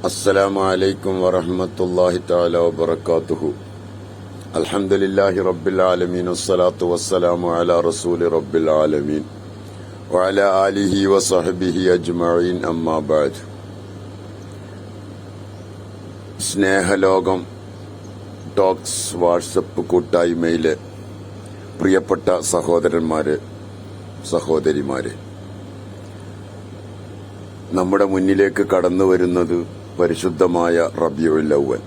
അസ്സലാമു അലൈക്കും വറഹ്മത്തുള്ളാഹി തആല വബറകാതുഹു. അൽഹംദുലില്ലാഹി റബ്ബിൽ ആലമീൻ വസ്സലാത്തു വസ്സലാമു അലാ റസൂലി റബ്ബിൽ ആലമീൻ വഅലാ ആലിഹി വസഹ്ബിഹി അജ്മഈൻ. അമ്മാ ബഅദ്. സ്നേഹലോകം ടോക്സ് വാട്സപ്പ് കൂട്ടായ്മയിലെ പ്രിയപ്പെട്ട സഹോദരന്മാരെ, സഹോദരിമാരെ, നമ്മുടെ മുന്നിലേക്ക് കടന്നു വരുന്നത് പരിശുദ്ധമായ റബീഉൽ അവ്വൽ.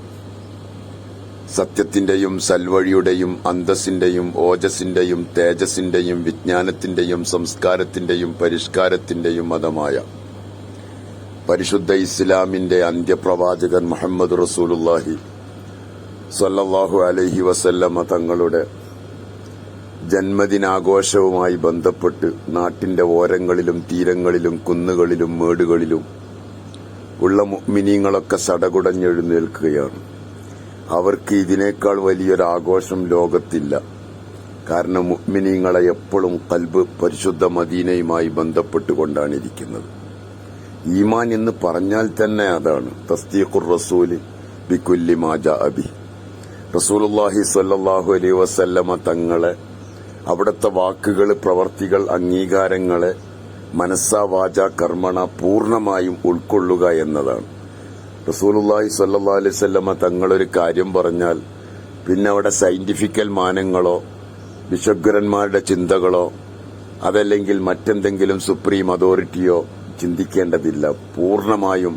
സത്യത്തിന്റെയും സൽവഴിയുടെയും അന്തസ്സിന്റെയും ഓജസ്സിന്റെയും തേജസ്സിന്റെയും വിജ്ഞാനത്തിന്റെയും സംസ്കാരത്തിന്റെയും പരിഷ്കാരത്തിന്റെയും മതമായ പരിശുദ്ധ ഇസ്ലാമിന്റെ അന്ത്യപ്രവാചകൻ മുഹമ്മദ് റസൂലുള്ളാഹി സ്വല്ലല്ലാഹു അലൈഹി വസല്ലമ തങ്ങളുടെ ജന്മദിനാഘോഷവുമായി ബന്ധപ്പെട്ട് നാട്ടിന്റെ ഓരങ്ങളിലും തീരങ്ങളിലും കുന്നുകളിലും മേടുകളിലും ഉള്ള മുഅ്മിനീങ്ങളൊക്കെ സടകുടഞ്ഞെഴുന്നേൽക്കുകയാണ്. അവർക്ക് ഇതിനേക്കാൾ വലിയൊരാഘോഷം ലോകത്തില്ല. കാരണം മുഅ്മിനീങ്ങളെ എപ്പോഴും ഖൽബ് പരിശുദ്ധ മദീനയുമായി ബന്ധപ്പെട്ടുകൊണ്ടാണ് ഇരിക്കുന്നത്. ഈമാൻ എന്ന് പറഞ്ഞാൽ തന്നെ അതാണ് തസ്ദീഖുർ റസൂലി ബികുല്ലി മാ ജാഅ ബിഹി. റസൂലുള്ളാഹി സ്വല്ലല്ലാഹു അലൈഹി വസല്ലമ തങ്ങളെ, അവിടുത്തെ വാക്കുകൾ, പ്രവർത്തികൾ, അംഗീകാരങ്ങളെ മനസ്സാ വാച കർമ്മണ പൂർണ്ണമായും ഉൾക്കൊള്ളുക എന്നതാണ്. റസൂലുള്ളാഹി സ്വല്ലല്ലാഹു അലൈഹി വസല്ലമ തങ്ങളൊരു കാര്യം പറഞ്ഞാൽ പിന്നെ അവിടെ സയന്റിഫിക്കൽ മാനങ്ങളോ വിശഗ്വരന്മാരുടെ ചിന്തകളോ അതല്ലെങ്കിൽ മറ്റെന്തെങ്കിലും സുപ്രീം അതോറിറ്റിയോ ചിന്തിക്കേണ്ടതില്ല. പൂർണ്ണമായും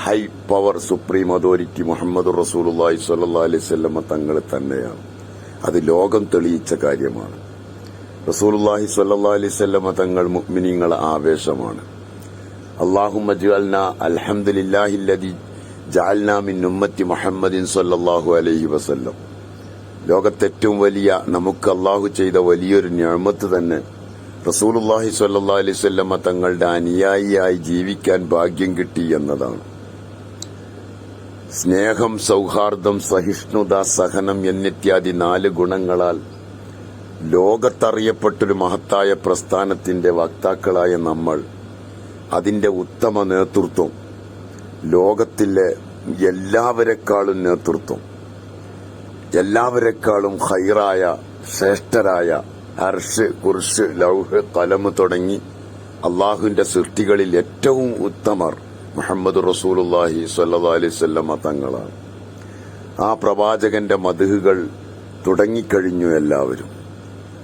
high power supreme authority Muhammad റസൂലുള്ളാഹി സ്വല്ലല്ലാഹു അലൈഹി വസല്ലമ തങ്ങൾ തന്നെയാണ്. അത് ലോകം തെളിയിച്ച കാര്യമാണ്. റസൂലുള്ളാഹി സ്വല്ലല്ലാഹു അലൈഹി വസല്ലമ തങ്ങൾ മുഅ്മിനീങ്ങളെ ആവേശമാണ്. അല്ലാഹുമ്മ ജഅൽനാ അൽഹംദുലില്ലാഹില്ലദി ജഅൽനാ മിൻ ഉമ്മത്തി മുഹമ്മദിൻ സ്വല്ലല്ലാഹു അലൈഹി വസല്ലം. ലോകത്തെ ഏറ്റവും വലിയ നമുക്ക് അല്ലാഹു ചെയ്ത വലിയൊരു നിഅമത്ത് തന്നെ റസൂലുള്ളാഹി സ്വല്ലല്ലാഹു അലൈഹി വസല്ലമ തങ്ങളുടെ അനുയായിയായി ജീവിക്കാൻ ഭാഗ്യം കിട്ടി എന്നതാണ്. സ്നേഹം, സൗഹാർദ്ദം, സഹിഷ്ണുത, സഹനം എന്നിത്യാദി 4 ഗുണങ്ങളാൽ ലോകത്തറിയപ്പെട്ടൊരു മഹത്തായ പ്രസ്ഥാനത്തിന്റെ വക്താക്കളായ നമ്മൾ, അതിന്റെ ഉത്തമ നേതൃത്വം, ലോകത്തിലെ എല്ലാവരെക്കാളും നേതൃത്വം, എല്ലാവരെക്കാളും ഖൈറായ ശ്രേഷ്ഠരായ അർശ്, കുർശ്, ലൗഹ്, ഖലം തുടങ്ങി അള്ളാഹുവിന്റെ സൃഷ്ടികളിൽ ഏറ്റവും ഉത്തമർ മുഹമ്മദ് റസൂലുള്ളാഹി സ്വല്ലല്ലാഹു അലൈഹി വസല്ലമ തങ്ങളാണ്. ആ പ്രവാചകന്റെ മദ്ഹുകൾ തുടങ്ങിക്കഴിഞ്ഞു എല്ലാവരും.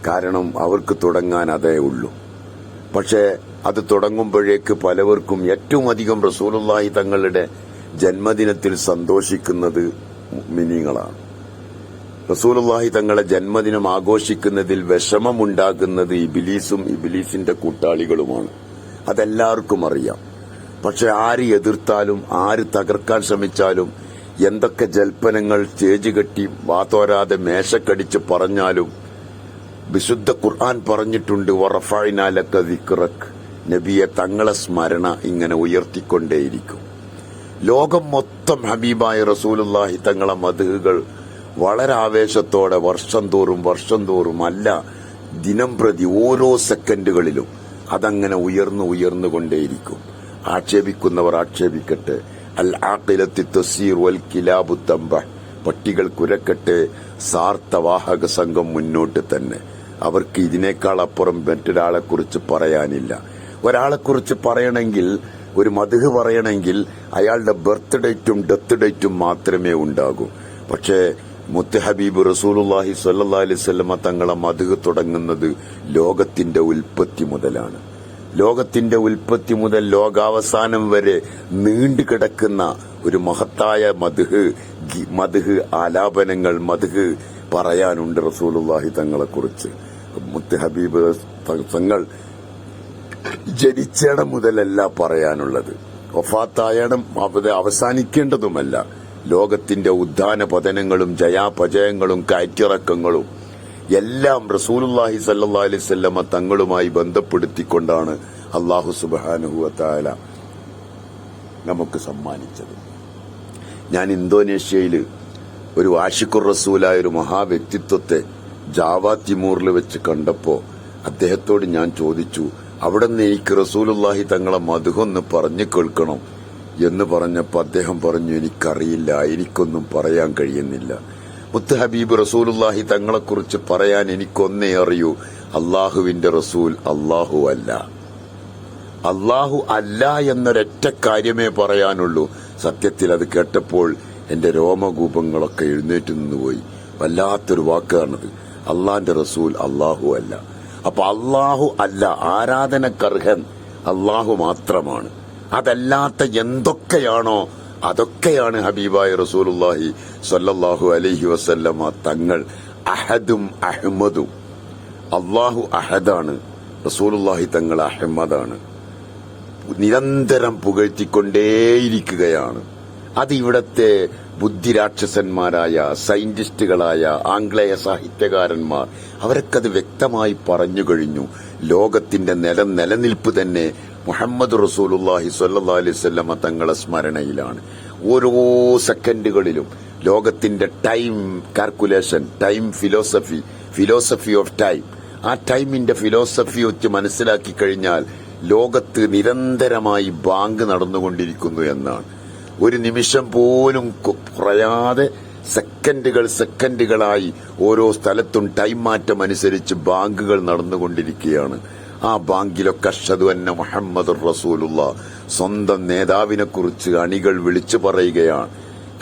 കാരണം അവർക്ക് തുടങ്ങാൻ അതേ ഉള്ളൂ. പക്ഷേ അത് തുടങ്ങുമ്പോഴേക്ക് പലവർക്കും ഏറ്റവും അധികം റസൂലുള്ളാഹി തങ്ങളുടെ ജന്മദിനത്തിൽ സന്തോഷിക്കുന്നത് മുഅ്മിനീങ്ങളാണ്. റസൂലുള്ളാഹി തങ്ങളെ ജന്മദിനം ആഘോഷിക്കുന്നതിൽ വിഷമമുണ്ടാക്കുന്നത് ഇബ്ലീസും ഇബ്ലീസിന്റെ കൂട്ടാളികളുമാണ്. അതെല്ലാവർക്കും അറിയാം. പക്ഷെ ആര് എതിർത്താലും, ആര് തകർക്കാൻ ശ്രമിച്ചാലും, എന്തൊക്കെ ജൽപ്പനങ്ങൾ സ്റ്റേജ് കെട്ടി വാതോരാതെ മേശക്കടിച്ച് പറഞ്ഞാലും, വിശുദ്ധ ഖുർആൻ പറഞ്ഞിട്ടുണ്ട്, വറഫഅനാ ലക ദിക്റക്, നബിയെ തങ്ങളെ സ്മരണ ഇങ്ങനെ ഉയർത്തിക്കൊണ്ടേയിരിക്കും. ലോകം മൊത്തം ഹബീബായ റസൂലുള്ളാഹി തങ്ങളെ മദ്ഹുകൾ വളരെ ആവേശത്തോടെ വർഷം തോറും അല്ല, ദിനം പ്രതി ഓരോ സെക്കൻഡുകളിലും അതങ്ങനെ ഉയർന്നുകൊണ്ടേയിരിക്കും. ആക്ഷേപിക്കുന്നവർ ആക്ഷേപിക്കട്ടെ. അൽ ആഖിലത്തി തസീർ വൽ കിലാബു തംബഹ്, പട്ടികൾ കുരക്കട്ടെ, സാർത്ഥവാഹക സംഘം മുന്നോട്ട് തന്നെ. അവർക്ക് ഇതിനേക്കാൾ അപ്പുറം മറ്റൊരാളെക്കുറിച്ച് പറയാനില്ല. ഒരാളെക്കുറിച്ച് പറയണമെങ്കിൽ, ഒരു മദ്ഹ് പറയണമെങ്കിൽ അയാളുടെ ബർത്ത് ഡേറ്റും ഡെത്ത് ഡേറ്റും മാത്രമേ ഉണ്ടാകൂ. പക്ഷേ മുത്ത് ഹബീബ് റസൂലുള്ളാഹി സ്വല്ലല്ലാഹു അലൈഹി വസല്ലമ തങ്ങളെ മദ്ഹ് തുടങ്ങുന്നത് ലോകത്തിന്റെ ഉൽപ്പത്തി മുതലാണ്. ലോകത്തിന്റെ ഉൽപ്പത്തി മുതൽ ലോകാവസാനം വരെ നീണ്ടുകിടക്കുന്ന ഒരു മഹത്തായ മദ്ഹ് ആലാപനങ്ങൾ, മദ്ഹ് പറയാനുണ്ട് റസൂലുള്ളാഹി തങ്ങളെക്കുറിച്ച്. മുത്ത് ഹബീബ് തങ്ങൾ ജനിച്ചേടം മുതലല്ല പറയാനുള്ളത്, വഫാത്തായണം അവസാനിക്കേണ്ടതുമല്ല. ലോകത്തിന്റെ ഉദ്ധാന പതനങ്ങളും ജയാപജയങ്ങളും കയറ്റിറക്കങ്ങളും എല്ലാം റസൂലുള്ളാഹി സ്വല്ലല്ലാഹു അലൈഹി വസല്ലമ തങ്ങളുമായി ബന്ധപ്പെടുത്തിക്കൊണ്ടാണ് അല്ലാഹു സുബ്ഹാനഹു വ തആല നമുക്ക് സമ്മാനിച്ചത്. ഞാൻ ഇന്തോനേഷ്യയിൽ ഒരു ആഷിഖുർ റസൂലായ ഒരു മഹാവ്യക്തിത്വത്തെ ജാവ തിമൂറിൽ വെച്ച് കണ്ടപ്പോൾ അദ്ദേഹത്തോട് ഞാൻ ചോദിച്ചു, അവിടെ നിന്ന് എനിക്ക് റസൂലുള്ളാഹി തങ്ങളെ മദ്ഹൊന്ന് പറഞ്ഞു കേൾക്കണം, എന്ന് പറഞ്ഞപ്പോൾ അദ്ദേഹം പറഞ്ഞു, എനിക്കറിയില്ല, എനിക്കൊന്നും പറയാൻ കഴിയുന്നില്ല. മുത്ത് ഹബീബ് റസൂലുള്ളാഹി തങ്ങളെക്കുറിച്ച് പറയാൻ എനിക്കൊന്നേ അറിയൂ, അള്ളാഹുവിന്റെ റസൂൽ അള്ളാഹു അല്ല. അള്ളാഹു അല്ല എന്നൊരൊറ്റ കാര്യമേ പറയാനുള്ളൂ. സത്യത്തിൽ അത് കേട്ടപ്പോൾ എന്റെ രോമകൂപങ്ങളൊക്കെ എഴുന്നേറ്റ് നിന്നുപോയി. വല്ലാത്തൊരു വാക്കാണത്. അള്ളാന്റെ റസൂൽ അള്ളാഹു അല്ല. അപ്പൊ അള്ളാഹു അല്ല, ആരാധനക്കർഹൻ അള്ളാഹു മാത്രമാണ്. അതല്ലാത്ത എന്തൊക്കെയാണോ അതൊക്കെയാണ് ഹബീബായ റസൂലുള്ളാഹി സ്വല്ലല്ലാഹു അലൈഹി വസല്ലമ തങ്ങൾ അഹദും അഹ്മദും. അള്ളാഹു അഹദാണ്, റസൂലുള്ളാഹി തങ്ങൾ അഹ്മദാണ്. നിരന്തരം പുകഴ്ത്തിക്കൊണ്ടേയിരിക്കുകയാണ്. അത് ഇവിടത്തെ ബുദ്ധിരാക്ഷസന്മാരായ സയന്റിസ്റ്റുകളായ ആംഗ്ലേയ സാഹിത്യകാരന്മാർ അവരൊക്കത് വ്യക്തമായി പറഞ്ഞു കഴിഞ്ഞു. ലോകത്തിന്റെ നിലനിൽപ്പ് തന്നെ മുഹമ്മദ് റസൂലുള്ളാഹി സ്വല്ലല്ലാഹു അലൈഹി വസല്ലമ തങ്ങളെ സ്മരണയിലാണ്. ഓരോ സെക്കൻഡുകളിലും ലോകത്തിന്റെ time calculation, time philosophy of time, ആ ടൈമിന്റെ ഫിലോസഫി വെച്ച് മനസ്സിലാക്കി കഴിഞ്ഞാൽ ലോകത്ത് നിരന്തരമായി ബാങ്ക് നടന്നുകൊണ്ടിരിക്കുന്നു എന്നാണ്. ഒരു നിമിഷം പോലും കുറയാതെ സെക്കൻഡുകളായി ഓരോ സ്ഥലത്തും ടൈം മാറ്റം അനുസരിച്ച് ബാങ്കുകൾ നടന്നുകൊണ്ടിരിക്കുകയാണ്. ആ ബാങ്കിലൊക്കെ അഷ്ഹദു അന്ന മുഹമ്മദുർ റസൂലുള്ളാഹ്, സ്വന്തം നേതാവിനെ കുറിച്ച് അണികൾ വിളിച്ചു പറയുകയാണ്.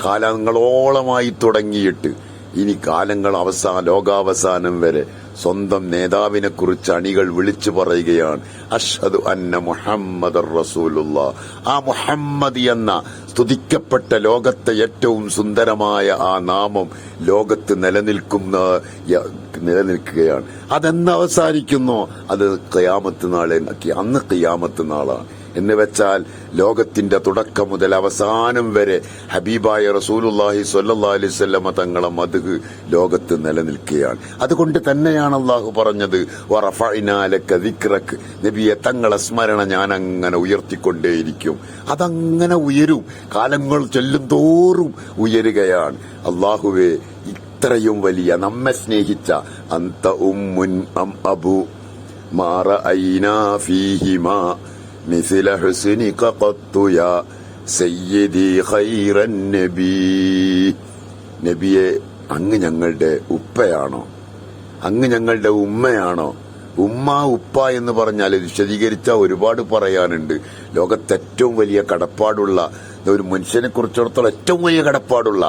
കാലങ്ങളോളമായി തുടങ്ങിയിട്ട് ഇനി ലോകാവസാനം വരെ സ്വന്തം നേതാവിനെ കുറിച്ച് അണികൾ വിളിച്ചു പറയുകയാണ്, അഷ്ഹദു അന്ന മുഹമ്മദുർ റസൂലുള്ളാഹ്. ആ മുഹമ്മദ് എന്ന സ്തുതിക്കപ്പെട്ട ലോകത്തെ ഏറ്റവും സുന്ദരമായ ആ നാമം ലോകത്ത് നിലനിൽക്കുകയാണ്. അതെന്ന് അവസാനിക്കുന്നോ അത് ഖിയാമത്ത് നാളെ, അന്ന് ഖിയാമത്ത് നാളാണ്. എന്ന് വെച്ചാൽ ലോകത്തിന്റെ തുടക്കം മുതൽ അവസാനം വരെ ഹബീബായ റസൂലുള്ളാഹി സ്വല്ലല്ലാഹു അലൈഹി വസല്ലമ തങ്ങളെ മദ്ഹ് ലോകത്ത് നിലനിൽക്കുകയാണ്. അതുകൊണ്ട് തന്നെയാണ് അള്ളാഹു പറഞ്ഞത്, വറഫഅനാ ലക ദിക്റക, നബിയെ തങ്ങളെ സ്മരണ ഞാൻ അങ്ങനെ ഉയർത്തിക്കൊണ്ടേയിരിക്കും. അതങ്ങനെ ഉയരും, കാലങ്ങൾ ചെല്ലും തോറും ഉയരുകയാണ്. അള്ളാഹുവേ, ഇത്രയും വലിയ നമ്മെ സ്നേഹിച്ച അന്ത ഉമ്മുൻ അം അബു മാ റഅയ്നാ ഫീഹിമാ മിസ്ല ഹുസ്നിക ഖത്തു യാ സയ്യിദി ഖൈറൻ നബി. നബിയെ, അങ്ങ് ഞങ്ങളുടെ ഉപ്പയാണോ? അങ്ങ് ഞങ്ങളുടെ ഉമ്മയാണോ? ഉമ്മ ഉപ്പ എന്ന് പറഞ്ഞാൽ വിശദീകരിച്ചാൽ ഒരുപാട് പറയാനുണ്ട്. ലോകത്ത് ഏറ്റവും വലിയ കടപ്പാടുള്ള ഒരു മനുഷ്യനെ കുറിച്ചിടത്തോളം ഏറ്റവും വലിയ കടപ്പാടുള്ള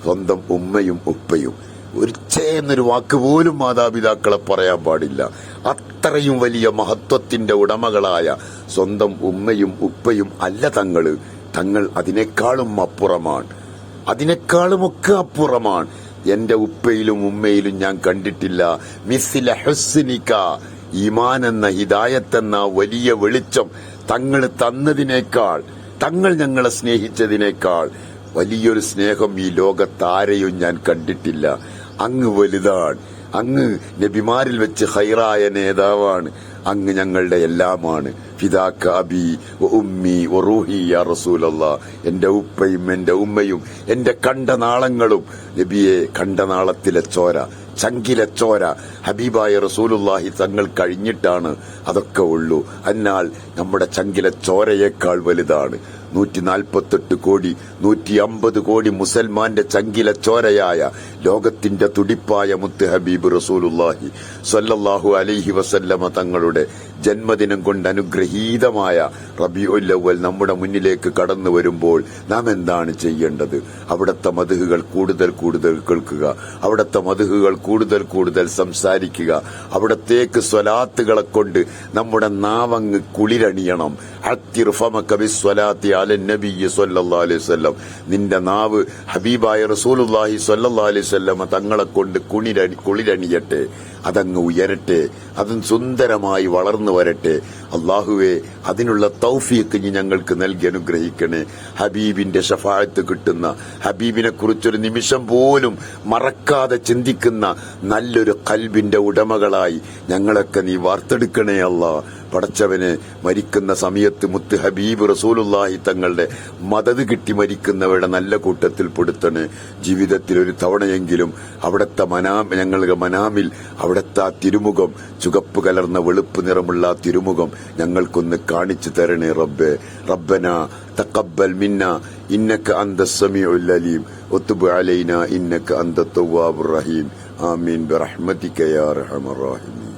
സ്വന്തം ഉമ്മയും ഉപ്പയും. ഒരു എന്നൊരു വാക്ക് പോലും മാതാപിതാക്കളെ പറയാൻ പാടില്ല. അത്രയും വലിയ മഹത്വത്തിന്റെ ഉടമകളായ സ്വന്തം ഉമ്മയും ഉപ്പയും അല്ല തങ്ങൾ അതിനേക്കാളും അപ്പുറമാണ്, അതിനേക്കാളുമൊക്കെ അപ്പുറമാണ്. എന്റെ ഉപ്പയിലും ഉമ്മയിലും ഞാൻ കണ്ടിട്ടില്ല മിസ്ല ഹുസ്നിക, ഈമാൻ എന്ന ഹിദായത്ത് എന്ന വലിയ വെളിച്ചം തങ്ങൾ തന്നതിനേക്കാൾ, തങ്ങൾ ഞങ്ങളെ സ്നേഹിച്ചതിനേക്കാൾ വലിയൊരു സ്നേഹം ഈ ലോകത്താരെയും ഞാൻ കണ്ടിട്ടില്ല. അങ്ങ് വലുതാണ്, അങ്ങ് നബിമാരിൽ വെച്ച് ഖൈറായ നേതാവാണ്, അങ്ങ് ഞങ്ങളുടെ എല്ലാമാണ്. ഫിദാക അബി വ ഉമ്മി വ റൂഹി യാ റസൂലല്ലാഹ്. എന്റെ ഉപ്പയും എന്റെ ഉമ്മയും എന്റെ കണ്ടനാളങ്ങളും നബിയെ, കണ്ടനാളത്തിലെ ചോര, ചങ്കിലെ ചോര ഹബീബായ റസൂലുള്ളാഹി തങ്ങൾ കഴിഞ്ഞിട്ടാണ് അതൊക്കെ ഉള്ളൂ. എന്നാൽ നമ്മുടെ ചങ്കിലെ ചോരയേക്കാൾ വലുതാണ് 148 കോടി 150 കോടി മുസൽമാന്റെ ചങ്കിലെ ചോരയായ ലോകത്തിന്റെ തുടിപ്പായ മുത്ത് ഹബീബ് റസൂലുള്ളാഹി സ്വല്ലല്ലാഹു അലൈഹി വസല്ലമ തങ്ങളുടെ ജന്മദിനം കൊണ്ട് അനുഗ്രഹീതമായ റബീഉൽ അവ്വൽ നമ്മുടെ മുന്നിലേക്ക് കടന്നു വരുമ്പോൾ നാം എന്താണ് ചെയ്യേണ്ടത്? അവിടുത്തെ മദ്ഹുകൾ കൂടുതൽ കേൾക്കുക, അവിടുത്തെ മദ്ഹുകൾ കൂടുതൽ സംസാരിക്കുക, അവിടത്തേക്ക് സ്വലാത്തുകളെ കൊണ്ട് നമ്മുടെ നാവങ്ങ് കുളിരണിയണം. അത്തിർ ഫമക ബിസ്വലാത്തി അലൻ നബിയ്യി സ്വല്ലല്ലാഹു അലൈഹി വസല്ലം. നിന്റെ നാവ് ഹബീബായ റസൂലുള്ളാഹി സ്വല്ലല്ലാഹു അലൈഹി വസല്ലം തങ്ങളെ കൊണ്ട് കുളിരണിയട്ടെ, അതങ്ങ് ഉയരട്ടെ, അതും സുന്ദരമായി വളർന്നു വരട്ടെ. അള്ളാഹുവേ, അതിനുള്ള തൗഫീഖ് നീ ഞങ്ങൾക്ക് നൽകി അനുഗ്രഹിക്കണേ. ഹബീബിന്റെ ഷഫാഅത്ത് കിട്ടുന്ന, ഹബീബിനെ കുറിച്ചൊരു നിമിഷം പോലും മറക്കാതെ ചിന്തിക്കുന്ന നല്ലൊരു ഖൽബിന്റെ ഉടമകളായി ഞങ്ങളൊക്കെ നീ വാർത്തെടുക്കണേ അല്ലാ. പടച്ചവന് മരിക്കുന്ന സമയത്ത് മുത്ത് ഹബീബ് റസൂലുള്ളാഹി തങ്ങളുടെ മദത് കിട്ടി മരിക്കുന്നവരുടെ നല്ല കൂട്ടത്തിൽ പെടുത്തണ്. ജീവിതത്തിൽ ഒരു തവണയെങ്കിലും അവിടുത്തെ ഞങ്ങളുടെ മനാമിൽ അവിടുത്തെ ആ തിരുമുഖം, ചുവപ്പ് കലർന്ന വെളുപ്പ് നിറമുള്ള ആ തിരുമുഖം ഞങ്ങൾക്കൊന്ന് കാണിച്ചു തരണേ റബ്ബേ. റബ്ബന തഖബ്ബൽ മിന്ന ഇന്നക അന്ത സമീഉൽ അലീം വതുബ് അലൈനാ ഇന്നക അന്ത തവ്വാബുർ റഹീം. ആമീൻ ബിറഹ്മതിക യാ അർഹമർ റഹീമീൻ.